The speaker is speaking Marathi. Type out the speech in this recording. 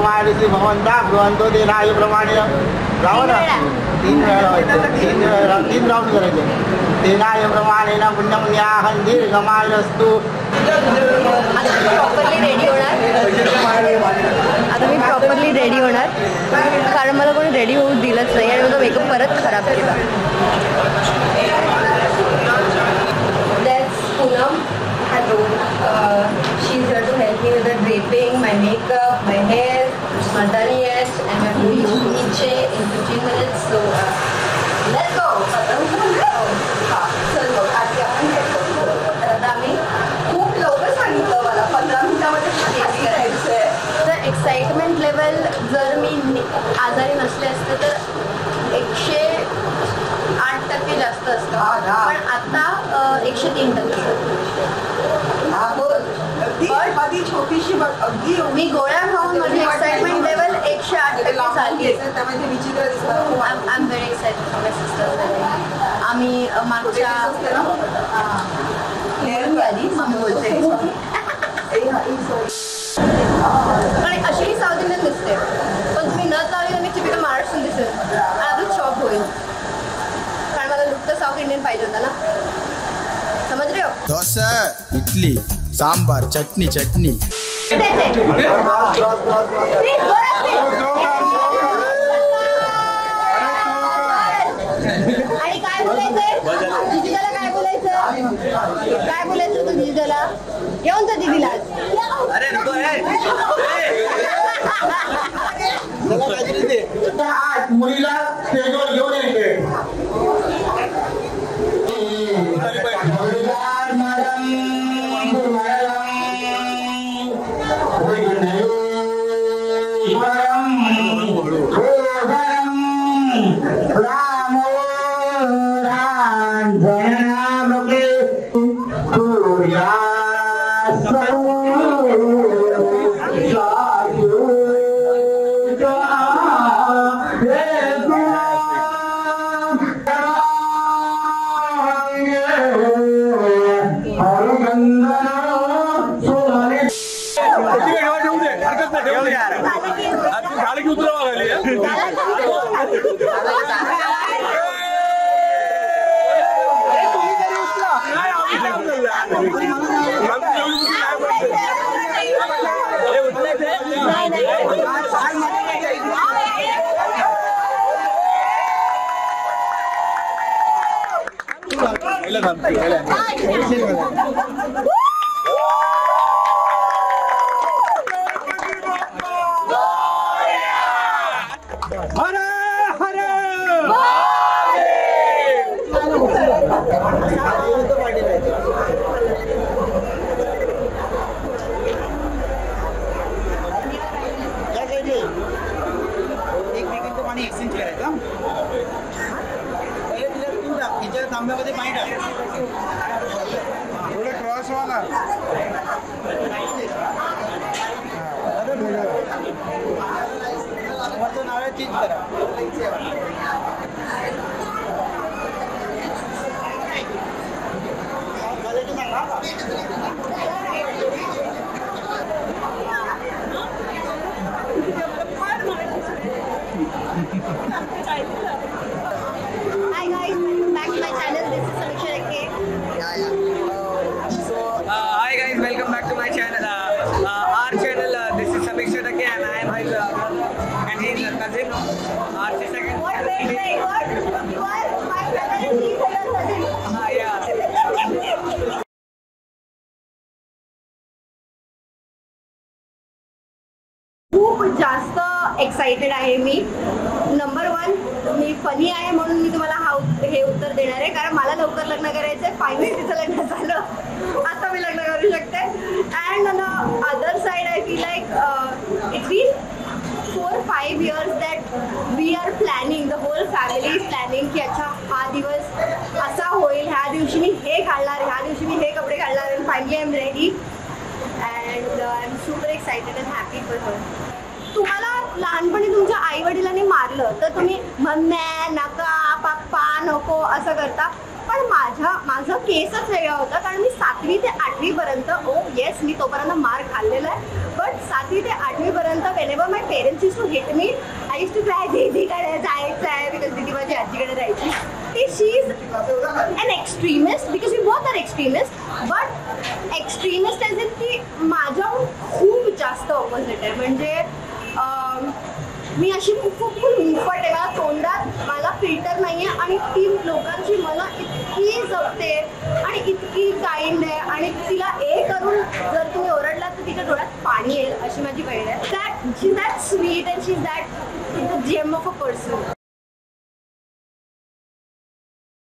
मारुती भवंता भ्रुवंतो ते रायुप्रमाणे राव ना 3 वेळा व्हायचं 3 राऊंड करायचे तेनायप्रमाणेन पुण्यपुण्याहं दीर्घमायुरस्तु. आता मी प्रॉपरली रेडी होणार कारण मला कोणी रेडी होऊ दिलंच नाही आणि माझा मेकअप परत खराब केला. That's Poonam. Hello. She's here to help me with the draping, my makeup, my hair, Madaniest, and my movie Niche in 15 minutes. So let's go. चल बघ आधी आपण काय करू. तर आता आम्ही खूप लवकर सांगितलं मला 15 मिनिटामध्ये करायचंय. तर एक्साइटमेंट लेवल जर मी आजारी नसले असते तर 108% जास्त असतं पण आता 103%. आधी छोटीशी अगदी मी गोळ्या खाऊन माझी एक्साइटमेंट लेवल 108% झाली. त्यामध्ये विचित्र दिसतं. I am very excited for my sister's. आम्ही मागच्या आधी मम्मी बोलते पण अशी साऊथ इंडियन दिसते पण तुम्ही न चालली तर मी टिपिकल महाराष्ट्रीयन दिसेल आणि अजून शॉक होईल कारण मला लुक तर साऊथ इंडियन पाहिजे होता ना. समज रे हो. डोसा इडली सांबार चटणी चटणी. आणि काय बोलायचंय जिजीला काय बोलायचं तू जिजीला घेऊन जा दीदीला. मुलीला स्टेजवर घेऊन यायचे. तांब्यामध्ये पाणी टाक. थोडं क्रॉस वाला नाव चेंज करा. Hi guys, welcome back to my channel. This is Samiksha Rakke. Hi guys, welcome back to my channel. Our channel. This is Samiksha Rakke and I am his brother and he is a cousin. Our second. What? Wait. You are my brother and he is your cousin. Yeah. खूप जास्त एक्साइटेड आहे मी. नंबर 1 मी फनी आहे म्हणून मी तुम्हाला हे उत्तर देणार आहे कारण मला लवकर लग्न करायचं आहे. फायनली तिचं लग्न झालं आता मी लग्न करू शकते. And on other side I feel like it's been 4-5 years that we are planning, the whole family is planning की अच्छा हा दिवस असा होईल, ह्या दिवशी मी हे घालणार, ह्या दिवशी मी हे कपडे घालणार. and finally I am ready and I'm super excited and happy for her. तुम्हाला लहानपणी तुमच्या आई वडिलांनी मारलं तर तुम्ही मम्मी नका पप्पा नको असं करता पण पण माझं केसच वेगळा होता, कारण मी 7वी ते 8वी पर्यंत येस मी तोपर्यंत मार खाल्लेला आहे, बट 7वी ते 8वी पर्यंत whenever my parents used to hit me, I used to cry दीदीकडे जायचं आहे, बिकॉज दीदी माझी आजीकडे राहायची. ती she is an extremist because we both are extremists, but extremist as in ती माझ्याहून खूप जास्त ऑपोजिट आहे. म्हणजे मी अशी खूप मुफट आहे, मला तोंडात मला फिल्टर नाही आहे, आणि ती लोकांची मला इतकी जपते आणि इतकी काइंड आहे, आणि तिला करून जर तुम्ही ओरडलात तर तिच्या डोळ्यात पाणी येईल अशी माझी बहीण आहे. She is that sweet and she is that gem of a person.